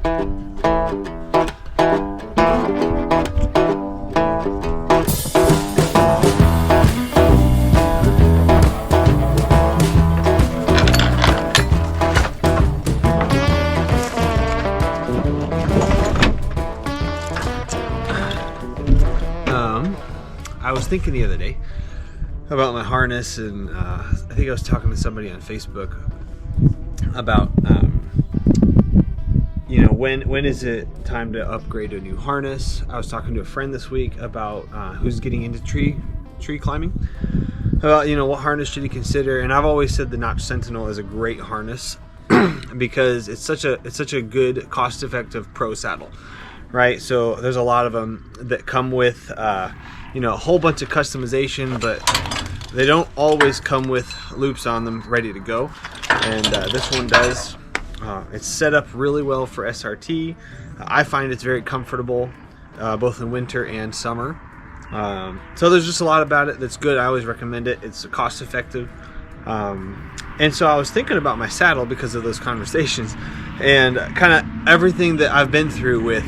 I was thinking the other day about my harness, and I think I was talking to somebody on Facebook about you know, when is it time to upgrade to a new harness. I was talking to a friend this week about who's getting into tree climbing, about, you know, what harness should he consider. And I've always said the Notch Sentinel is a great harness because it's such a good, cost-effective pro saddle, right? So there's a lot of them that come with you know, a whole bunch of customization, but they don't always come with loops on them ready to go. And this one does. It's set up really well for SRT. I find it's very comfortable, both in winter and summer. So there's just a lot about it that's good. I always recommend it. It's cost effective. And so I was thinking about my saddle because of those conversations, and kind of everything that I've been through with,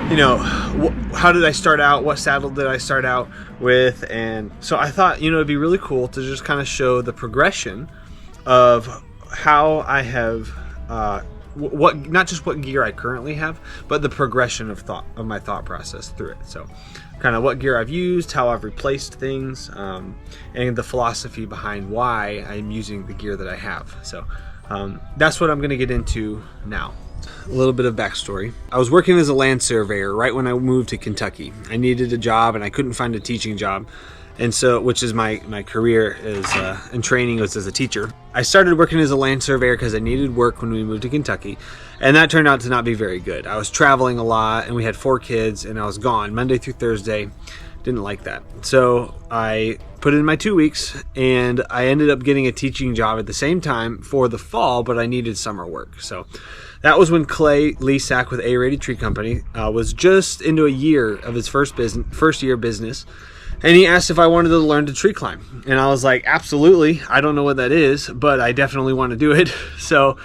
you know, how did I start out? What saddle did I start out with? And so I thought, you know, it'd be really cool to just kind of show the progression of how I have, what, not just what gear I currently have, but the progression of my thought process through it. So kind of what gear I've used, how I've replaced things, and the philosophy behind why I'm using the gear that I have. So that's what I'm going to get into now. A little bit of backstory. I was working as a land surveyor right when I moved to Kentucky. I needed a job and I couldn't find a teaching job. And so, which is my career is and training was as a teacher. I started working as a land surveyor because I needed work when we moved to Kentucky, and that turned out to not be very good. I was traveling a lot, and we had 4 kids, and I was gone Monday through Thursday. Didn't like that. So I put in my 2 weeks, and I ended up getting a teaching job at the same time for the fall, but I needed summer work. So that was when Clay Lesack with A-Rated Tree Company was just into a year of his first year business. And he asked if I wanted to learn to tree climb. And I was like, absolutely. I don't know what that is, but I definitely want to do it. So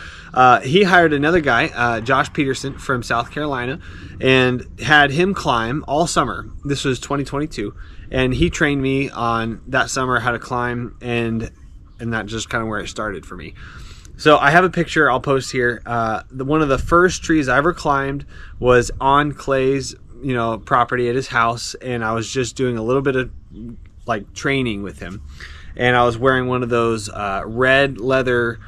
he hired another guy, Josh Peterson from South Carolina, and had him climb all summer. This was 2022. And he trained me on that summer how to climb, and that's just kind of where it started for me. So I have a picture I'll post here. One of the first trees I ever climbed was on Clay's, you know, property at his house, and I was just doing a little bit of like training with him, and I was wearing one of those red leather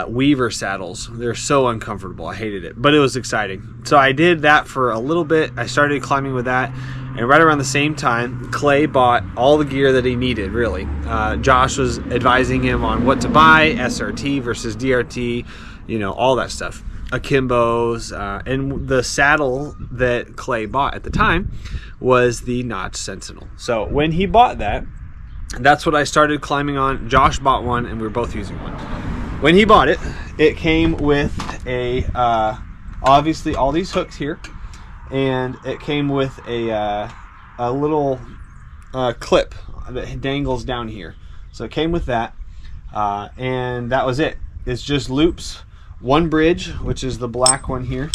Weaver saddles. They're so uncomfortable. I hated it, but it was exciting. So I did that for a little bit. I started climbing with that, and right around the same time, Clay bought all the gear that he needed, really. Josh was advising him on what to buy, SRT versus DRT, you know, all that stuff. Akimbos, and the saddle that Clay bought at the time was the Notch Sentinel. So when he bought that, that's what I started climbing on. Josh bought one, and we were both using one. When he bought it, it came with a obviously all these hooks here, and it came with a little clip that dangles down here. So it came with that, and that was it. It's just loops. One bridge, which is the black one here,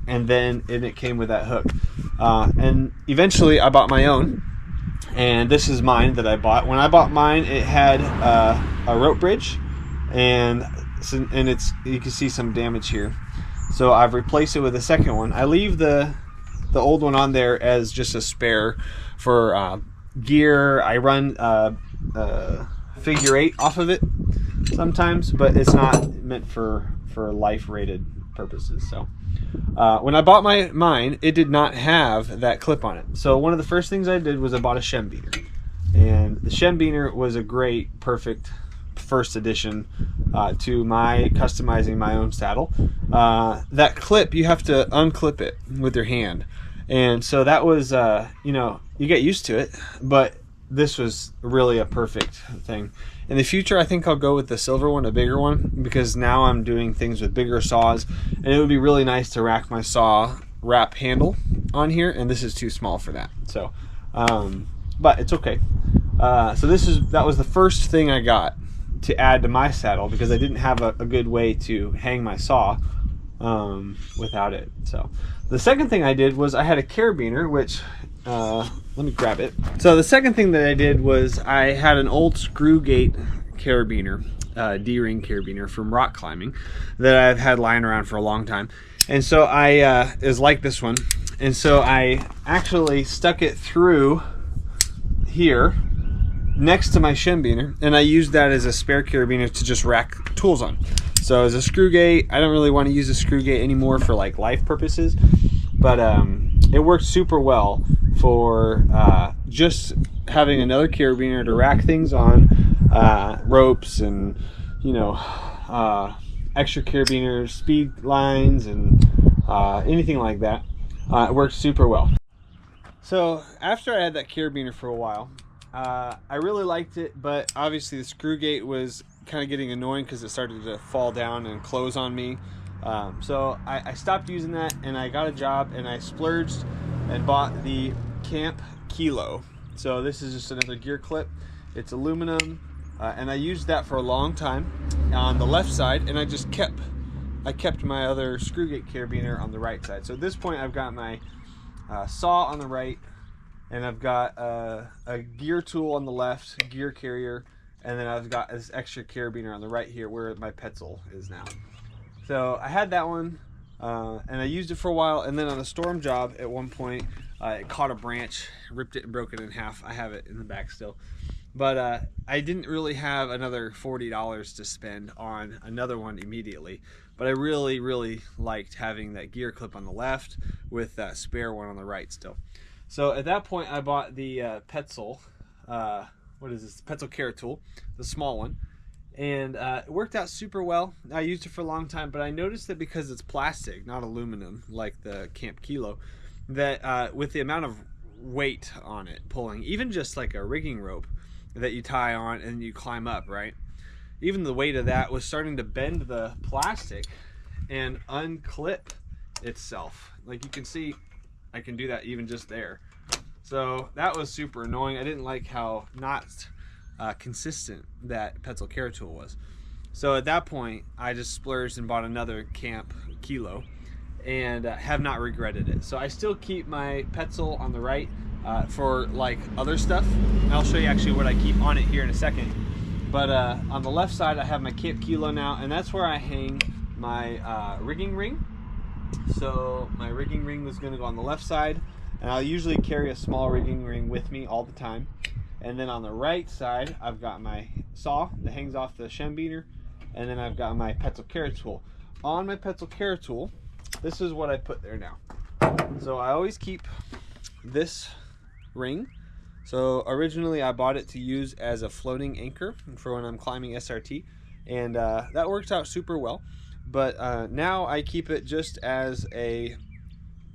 and it came with that hook. And eventually I bought my own, and this is mine that I bought. When I bought mine, it had a rope bridge, and it's, you can see some damage here. So I've replaced it with a second one. I leave the old one on there as just a spare for gear. I run figure 8 off of it sometimes, but it's not meant for life rated purposes. So when I bought mine, it did not have that clip on it. So one of the first things I did was I bought a shem beater, and the shem beater was a great, perfect first addition to my customizing my own saddle. That clip, you have to unclip it with your hand, and so that was you know, you get used to it, but this was really a perfect thing. In the future, I think I'll go with the silver one, a bigger one, because now I'm doing things with bigger saws, and it would be really nice to rack my saw wrap handle on here, and this is too small for that. So but it's okay. So that was the first thing I got to add to my saddle because I didn't have a good way to hang my saw without it. So the second thing I did was I had a carabiner, which let me grab it. So the second thing that I did was I had an old screw gate carabiner, D-ring carabiner from rock climbing that I've had lying around for a long time. And so I is like this one. And so I actually stuck it through here next to my shembiner, and I used that as a spare carabiner to just rack tools on. So as a screw gate, I don't really want to use a screw gate anymore for like life purposes, but it worked super well for just having another carabiner to rack things on, ropes and, you know, extra carabiners, speed lines, and anything like that. It worked super well. So after I had that carabiner for a while, I really liked it, but obviously the screw gate was kind of getting annoying because it started to fall down and close on me. So I stopped using that, and I got a job, and I splurged and bought the Camp Kilo. So this is just another gear clip. It's aluminum, and I used that for a long time on the left side, and I kept my other screw gate carabiner on the right side. So at this point I've got my saw on the right, and I've got a gear tool on the left, gear carrier, and then I've got this extra carabiner on the right here where my Petzl is now. So I had that one, and I used it for a while, and then on a storm job at one point, it caught a branch, ripped it and broke it in half. I have it in the back still. But I didn't really have another $40 to spend on another one immediately. But I really, really liked having that gear clip on the left with that spare one on the right still. So at that point, I bought the Petzl, what is this? Petzl Carrot Tool, the small one. And it worked out super well. I used it for a long time, but I noticed that because it's plastic, not aluminum, like the Camp Kilo, that with the amount of weight on it pulling, even just like a rigging rope that you tie on and you climb up, right? Even the weight of that was starting to bend the plastic and unclip itself. Like you can see, I can do that even just there. So that was super annoying. I didn't like how not consistent that Petzl Carrot Tool was. So at that point, I just splurged and bought another Camp Kilo, and have not regretted it. So I still keep my Petzl on the right for like other stuff. And I'll show you actually what I keep on it here in a second. But on the left side, I have my Camp Kilo now, and that's where I hang my rigging ring. So my rigging ring was going to go on the left side, and I'll usually carry a small rigging ring with me all the time. And then on the right side, I've got my saw that hangs off the shembiner, and then I've got my Petzl Carrot Tool. On my Petzl Carrot Tool, this is what I put there now. So I always keep this ring. So originally I bought it to use as a floating anchor for when I'm climbing SRT, and that works out super well. But now I keep it just as a,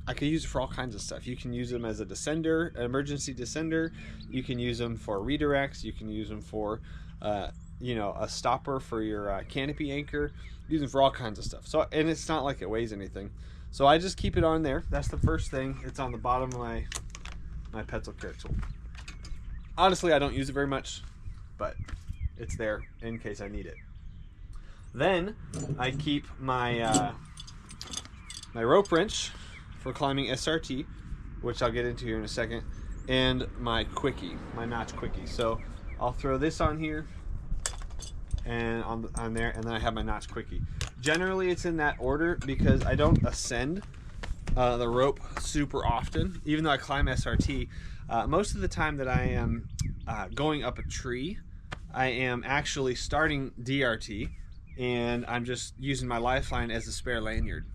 I could use it for all kinds of stuff. You can use them as a descender, an emergency descender. You can use them for redirects. You can use them for, you know, a stopper for your canopy anchor. Use them for all kinds of stuff. So, and it's not like it weighs anything. So I just keep it on there. That's the first thing. It's on the bottom of my Petzl Carrot Tool. Honestly, I don't use it very much, but it's there in case I need it. Then I keep my my rope wrench for climbing SRT, which I'll get into here in a second, and my quickie, my notch quickie. So I'll throw this on here and on there, and then I have my notch quickie. Generally, it's in that order because I don't ascend the rope super often, even though I climb SRT. Most of the time that I am going up a tree, I am actually starting DRT, and I'm just using my lifeline as a spare lanyard.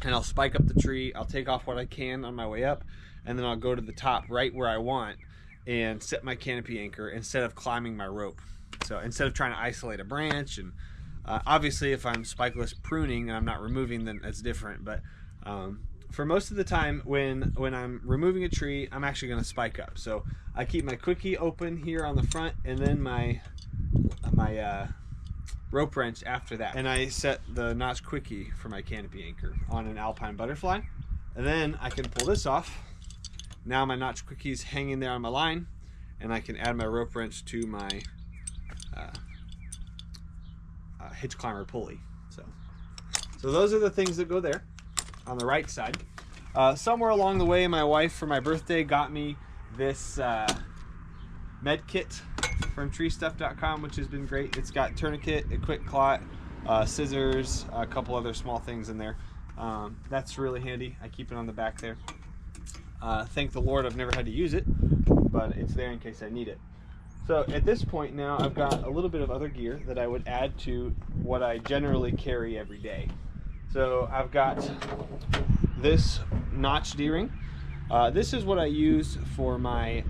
And I'll spike up the tree, I'll take off what I can on my way up, and then I'll go to the top right where I want and set my canopy anchor instead of climbing my rope. So instead of trying to isolate a branch, and obviously if I'm spikeless pruning and I'm not removing, then it's different. But for most of the time when I'm removing a tree, I'm actually going to spike up. So I keep my quickie open here on the front, and then my rope wrench after that. And I set the notch quickie for my canopy anchor on an alpine butterfly. And then I can pull this off. Now my notch quickie's hanging there on my line, and I can add my rope wrench to my hitch climber pulley. So those are the things that go there on the right side. Somewhere along the way, my wife for my birthday got me this med kit from treestuff.com, which has been great. It's got tourniquet, a quick clot, scissors, a couple other small things in there. That's really handy. I keep it on the back there. Thank the Lord I've never had to use it, but it's there in case I need it. So at this point now, I've got a little bit of other gear that I would add to what I generally carry every day. So I've got this notch D-ring. This is what I use for my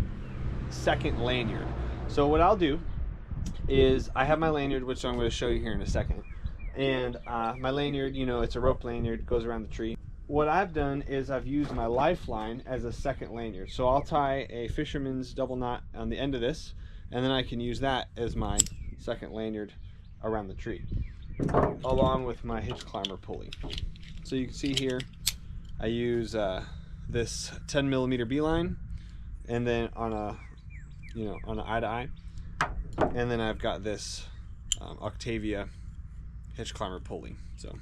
second lanyard. So what I'll do is I have my lanyard, which I'm going to show you here in a second. And my lanyard, you know, it's a rope lanyard, goes around the tree. What I've done is I've used my lifeline as a second lanyard. So I'll tie a fisherman's double knot on the end of this, and then I can use that as my second lanyard around the tree, along with my hitch climber pulley. So you can see here, I use this 10mm beeline, and then on a, you know, on an eye to eye, and then I've got this Octavia hitch climber pulley. So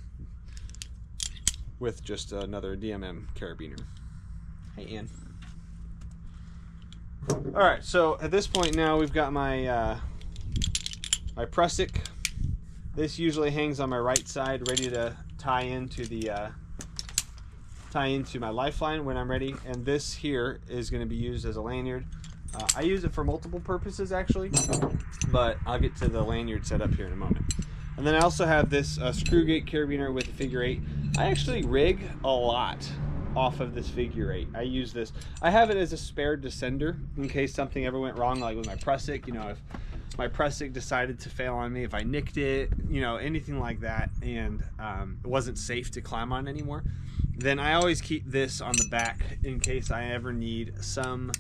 with just another DMM carabiner. Hey, Ian. All right, so at this point now we've got my my prusik. This usually hangs on my right side, ready to tie into my lifeline when I'm ready. And this here is going to be used as a lanyard. I use it for multiple purposes actually, but I'll get to the lanyard setup here in a moment. And then I also have this screw gate carabiner with a figure 8. I actually rig a lot off of this figure 8. I use this. I have it as a spare descender in case something ever went wrong, like with my prusik. You know, if my prusik decided to fail on me, if I nicked it, you know, anything like that, and it wasn't safe to climb on anymore, then I always keep this on the back in case I ever need some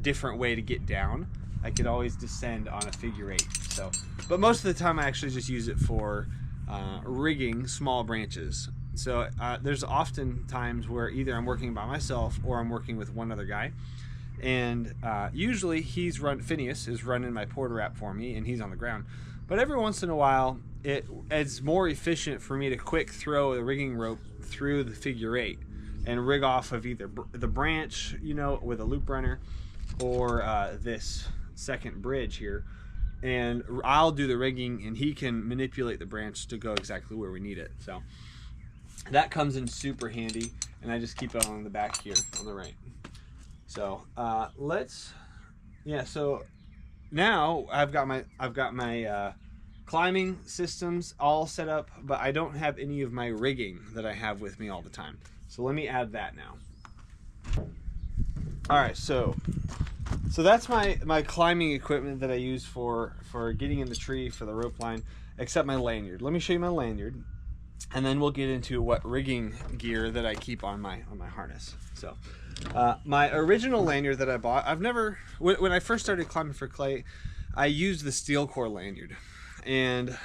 different way to get down. I could always descend on a figure 8. So, but most of the time I actually just use it for rigging small branches. So there's often times where either I'm working by myself or I'm working with one other guy, and usually Phineas is running my porter wrap for me, and he's on the ground. But every once in a while, it's more efficient for me to quick throw a rigging rope through the figure 8 and rig off of either the branch, you know, with a loop runner, or this second bridge here, and I'll do the rigging and he can manipulate the branch to go exactly where we need it. So that comes in super handy, and I just keep it on the back here on the right. So so now I've got my climbing systems all set up, but I don't have any of my rigging that I have with me all the time. So let me add that now. All right, so that's my climbing equipment that I use for getting in the tree for the rope line, except my lanyard. Let me show you my lanyard, and then we'll get into what rigging gear that I keep on my harness. So my original lanyard that I bought, when I first started climbing for clay, I used the steel core lanyard, and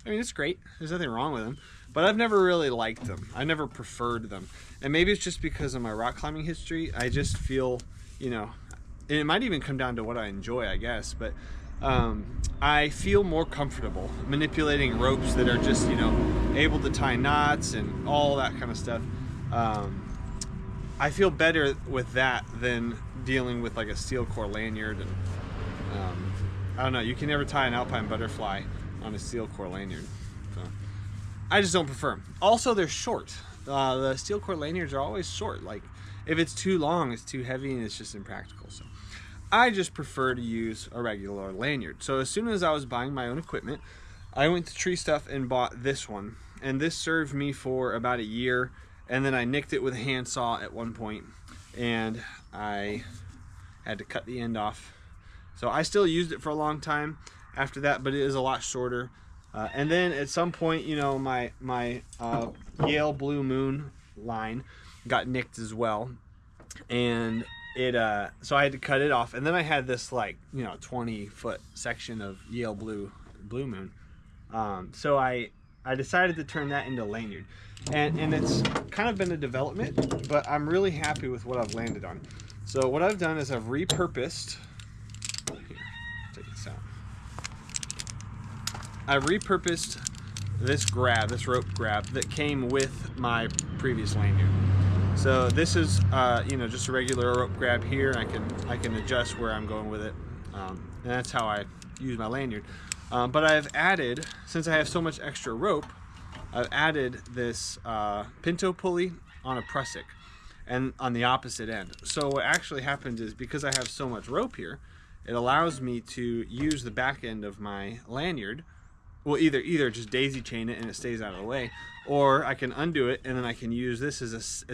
I mean, it's great, there's nothing wrong with them, but I've never really liked them. I never preferred them, and maybe it's just because of my rock climbing history. I just feel, you know, and it might even come down to what I enjoy, I guess, but I feel more comfortable manipulating ropes that are just, you know, able to tie knots and all that kind of stuff. I feel better with that than dealing with like a steel core lanyard, and I don't know, you can never tie an alpine butterfly on a steel core lanyard, so I just don't prefer them. Also, they're short. The steel core lanyards are always short. Like, if it's too long, it's too heavy, and it's just impractical. So I just prefer to use a regular lanyard. So as soon as I was buying my own equipment, I went to Tree Stuff and bought this one, and this served me for about a year, and then I nicked it with a handsaw at one point, and I had to cut the end off. So I still used it for a long time after that, but it is a lot shorter. And then at some point, you know, my Yale Blue Moon line got nicked as well, and so I had to cut it off. And then I had this, like, you know, 20-foot section of Yale Blue Moon. So I decided to turn that into lanyard, and it's kind of been a development, but I'm really happy with what I've landed on. So what I've done is I've repurposed. Here, take this out. I've repurposed this rope grab that came with my previous lanyard. So this is you know, just a regular rope grab here. I can adjust where I'm going with it, and that's how I use my lanyard. But I've added, since I have so much extra rope, I've added this pinto pulley on a prusik, and on the opposite end. So what actually happens is, because I have so much rope here, it allows me to use the back end of my lanyard. Well, either just daisy chain it and it stays out of the way, or I can undo it and then I can use this as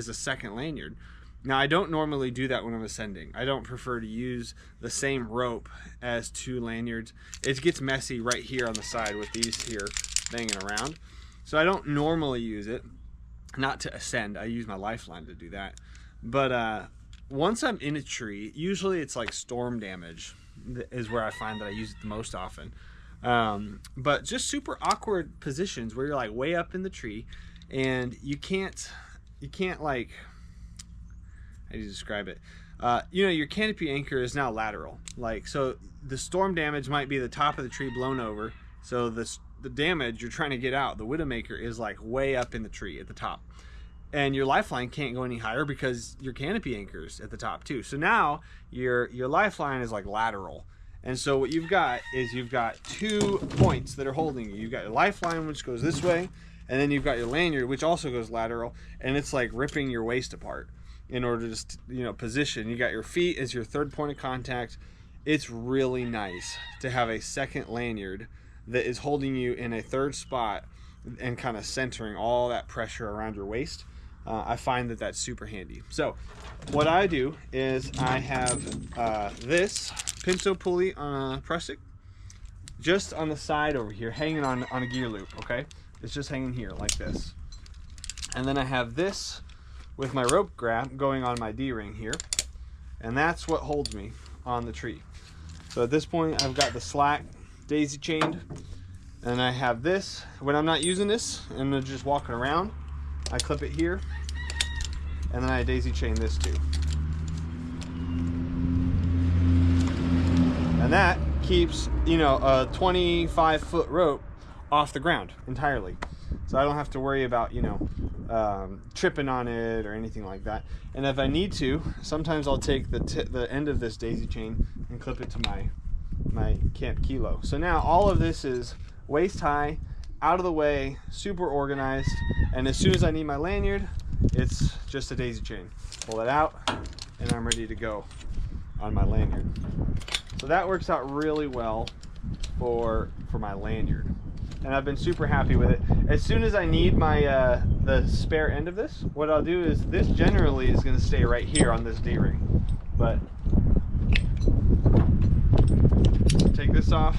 a second lanyard. Now, I don't normally do that when I'm ascending. I don't prefer to use the same rope as two lanyards. It gets messy right here on the side with these here banging around. So I don't normally use it, not to ascend. I use my lifeline to do that. But once I'm in a tree, usually it's like storm damage is where I find that I use it the most often. But just super awkward positions where you're like way up in the tree and you can't like, how do you describe it? You know, your canopy anchor is now lateral. Like, so the storm damage might be the top of the tree blown over. So the damage you're trying to get out, the Widowmaker, is like way up in the tree at the top. And your lifeline can't go any higher because your canopy anchor's at the top too. So now your lifeline is like lateral. And so what you've got is you've got 2 points that are holding you. You've got your lifeline, which goes this way, and then you've got your lanyard, which also goes lateral, and it's like ripping your waist apart in order to just, you know, position. You got your feet as your third point of contact. It's really nice to have a second lanyard that is holding you in a third spot and kind of centering all that pressure around your waist. I find that that's super handy. So what I do is I have this pinto pulley on a prusik just on the side over here, hanging on a gear loop, okay? It's just hanging here like this. And then I have this with my rope grab going on my D-ring here, and that's what holds me on the tree. So at this point I've got the slack daisy chained, and I have this. When I'm not using this and I'm just walking around, I clip it here, and then I daisy chain this too. And that keeps, you know, a 25-foot rope off the ground entirely. So I don't have to worry about, you know, tripping on it or anything like that. And if I need to, sometimes I'll take the end of this daisy chain and clip it to my Camp Kilo. So now all of this is waist high, out of the way, super organized, and as soon as I need my lanyard, it's just a daisy chain. Pull it out, and I'm ready to go on my lanyard. So that works out really well for my lanyard, and I've been super happy with it. As soon as I need my the spare end of this, what I'll do is this generally is going to stay right here on this D-ring, but take this off,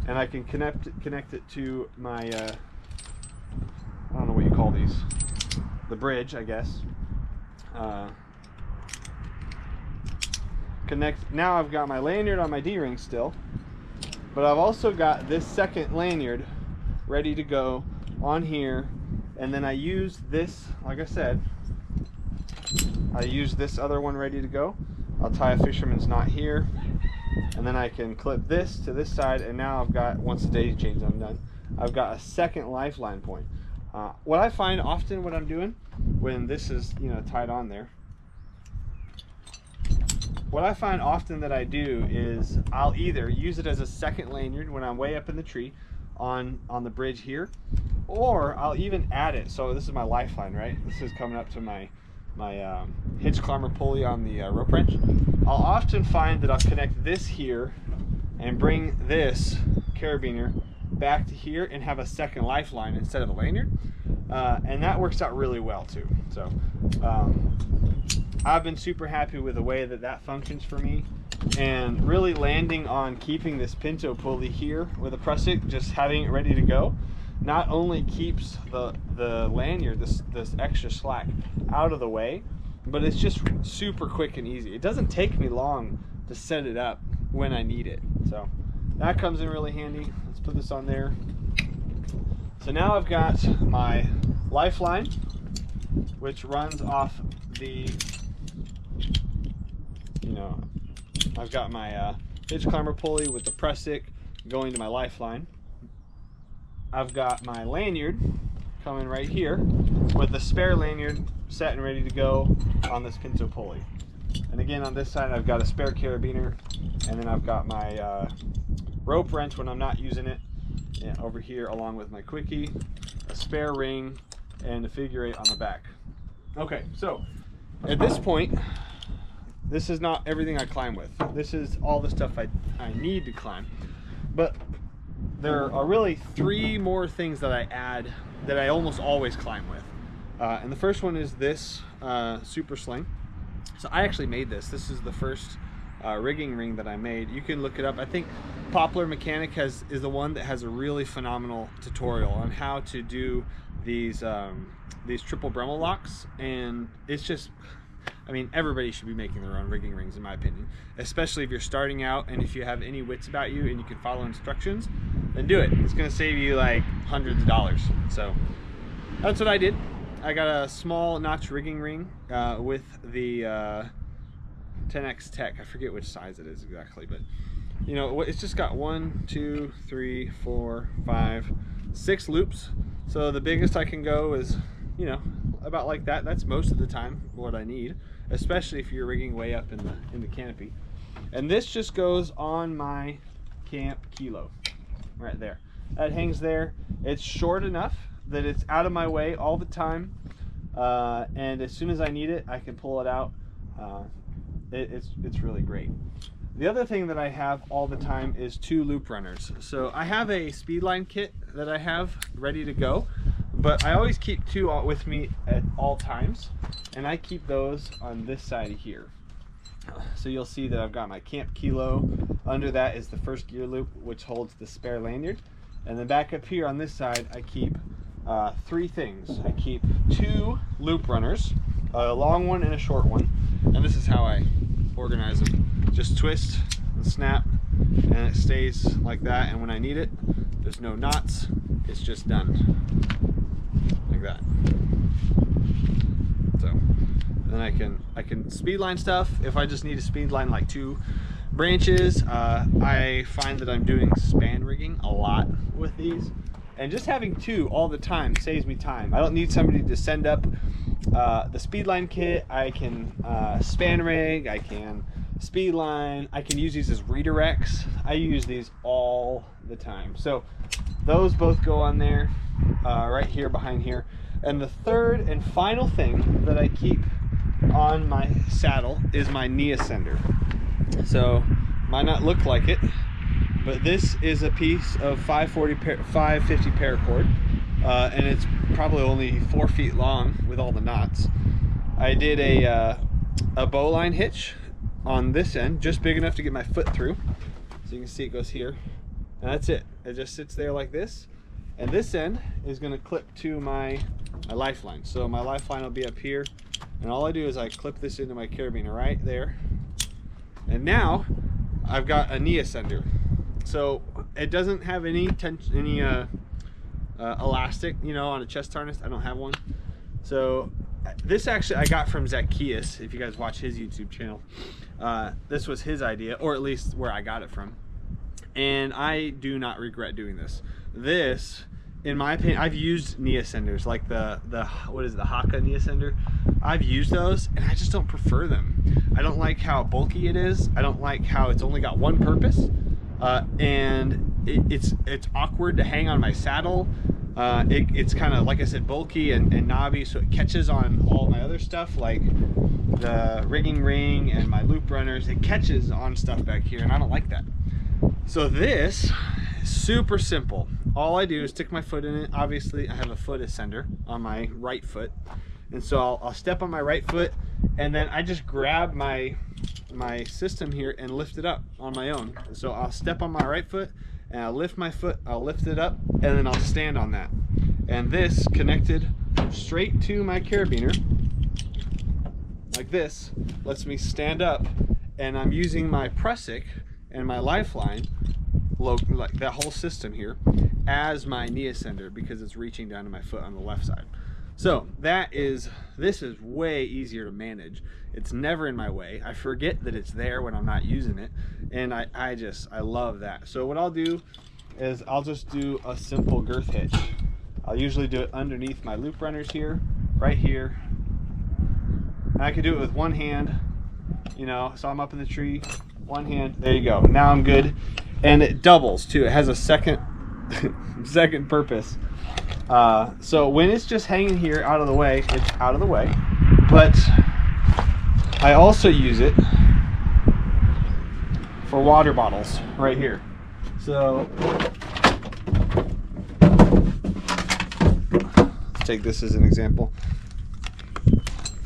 and I can connect it to my I don't know what you call these, the bridge, I guess. Now I've got my lanyard on my D-ring still, but I've also got this second lanyard ready to go on here, and then I use this, like I said, I use this other one ready to go. I'll tie a fisherman's knot here, and then I can clip this to this side, and now I've got, once the daisy chain's undone, I've got a second lifeline point. What I find often what I'm doing when this is, you know, tied on there, what I find often that I do is I'll either use it as a second lanyard when I'm way up in the tree on the bridge here, or I'll even add it. So this is my lifeline, right? This is coming up to my hitch climber pulley on the rope wrench. I'll often find that I'll connect this here and bring this carabiner back to here and have a second lifeline instead of a lanyard, and that works out really well too. So I've been super happy with the way that functions for me, and really landing on keeping this pinto pulley here with a prusik, just having it ready to go, not only keeps the lanyard, this extra slack, out of the way, but it's just super quick and easy. It doesn't take me long to set it up when I need it, so that comes in really handy. Let's put this on there. So now I've got my lifeline, which runs off the, you know, I've got my hitch climber pulley with the prusik going to my lifeline. I've got my lanyard coming right here with the spare lanyard set and ready to go on this pinto pulley. And again, on this side, I've got a spare carabiner, and then I've got my rope wrench when I'm not using it, and over here along with my quickie, a spare ring, and a figure 8 on the back. Okay, so at this point, this is not everything I climb with. This is all the stuff I need to climb. But there are really 3 more things that I add that I almost always climb with. And the first one is this super sling. So I actually made this. This is the first rigging ring that I made. You can look it up. I think Poplar Mechanic is the one that has a really phenomenal tutorial on how to do these triple Bremel locks, and it's just, I mean, everybody should be making their own rigging rings, in my opinion, especially if you're starting out and if you have any wits about you and you can follow instructions, then do it. It's going to save you like hundreds of dollars. So that's what I did. I got a small notch rigging ring with the 10X Tech. I forget which size it is exactly, but you know, it's just got 1, 2, 3, 4, 5, 6 loops. So the biggest I can go is, you know, about like that. That's most of the time what I need, especially if you're rigging way up in the canopy. And this just goes on my camp kilo right there. That hangs there. It's short enough that it's out of my way all the time, and as soon as I need it, I can pull it out. It's really great. The other thing that I have all the time is 2 loop runners. So I have a speedline kit that I have ready to go, but I always keep 2 with me at all times, and I keep those on this side of here. So you'll see that I've got my camp kilo. Under that is the first gear loop, which holds the spare lanyard, and then back up here on this side I keep 3 things. I keep 2 loop runners, a long one and a short one, and this is how I organize them. Just twist and snap, and it stays like that, and when I need it, there's no knots, it's just done like that. So then I can speedline stuff if I just need to speedline like 2 branches. I find that I'm doing span rigging a lot with these, and just having 2 all the time saves me time. I don't need somebody to send up the speedline kit. I can span rig, I can speedline, I can use these as redirects. I use these all the time. So those both go on there, right here behind here. And the third and final thing that I keep on my saddle is my knee ascender. So might not look like it, but this is a piece of 550 paracord, and it's probably only 4 feet long with all the knots. I did a bowline hitch on this end, just big enough to get my foot through. So you can see it goes here, and that's it. It just sits there like this, and this end is going to clip to my lifeline. So my lifeline will be up here, and all I do is I clip this into my carabiner right there, and now I've got a knee ascender. So it doesn't have any tension, any elastic, you know, on a chest harness. I don't have one. So this actually I got from Zacchaeus, if you guys watch his YouTube channel. This was his idea, or at least where I got it from, and I do not regret doing this. This, in my opinion, I've used knee ascenders like the what is it, the Haka knee ascender. I've used those, and I just don't prefer them. I don't like how bulky it is. I don't like how it's only got one purpose, and it's awkward to hang on my saddle. It's kind of, like I said, bulky and knobby, so it catches on all my other stuff like the rigging ring and my loop runners. It catches on stuff back here, and I don't like that. So this is super simple. All I do is stick my foot in it. Obviously I have a foot ascender on my right foot, and so I'll step on my right foot, and then I just grab my system here and lift it up on my own. So I'll step on my right foot and I'll lift my foot, I'll lift it up, and then I'll stand on that. And this connected straight to my carabiner like this lets me stand up, and I'm using my pressic and my lifeline, like that whole system here, as my knee ascender, because it's reaching down to my foot on the left side. So this is way easier to manage. It's never in my way. I forget that it's there when I'm not using it, and I love that. So what I'll do is I'll just do a simple girth hitch. I'll usually do it underneath my loop runners here, right here. And I can do it with one hand, you know, so I'm up in the tree, one hand, there you go. Now I'm good. And it doubles too. It has a second second purpose. So when it's just hanging here out of the way, it's out of the way. But I also use it for water bottles right here. So let's take this as an example.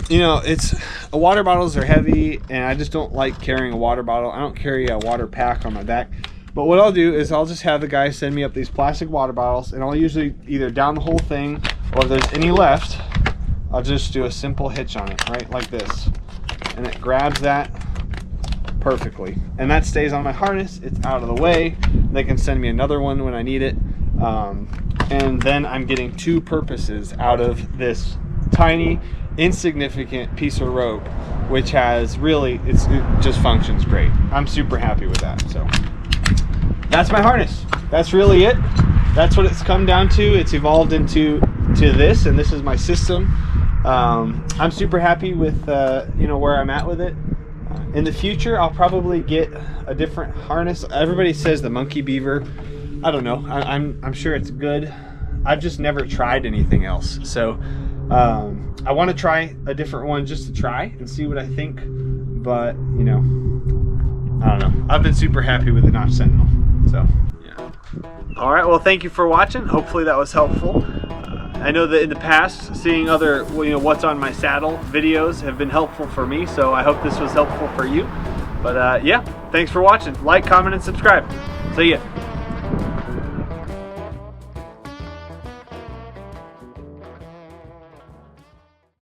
You know, water bottles are heavy, and I just don't like carrying a water bottle. I don't carry a water pack on my back. But what I'll do is I'll just have the guy send me up these plastic water bottles, and I'll usually either down the whole thing, or if there's any left, I'll just do a simple hitch on it, right, like this. And it grabs that perfectly. And that stays on my harness, it's out of the way. They can send me another one when I need it. And then I'm getting two purposes out of this tiny, insignificant piece of rope, which has really, it just functions great. I'm super happy with that. So that's my harness. That's really it. That's what it's come down to. It's evolved into this, and this is my system. I'm super happy with you know, where I'm at with it. In the future, I'll probably get a different harness. Everybody says the monkey beaver. I don't know. I'm sure it's good. I've just never tried anything else. So I want to try a different one just to try and see what I think. But you know, I don't know. I've been super happy with the Notch Sentinel. So yeah. All right. Well, thank you for watching. Hopefully that was helpful. I know that in the past, seeing other, you know, what's on my saddle videos have been helpful for me, so I hope this was helpful for you. But yeah, thanks for watching. Like, comment, and subscribe. See ya.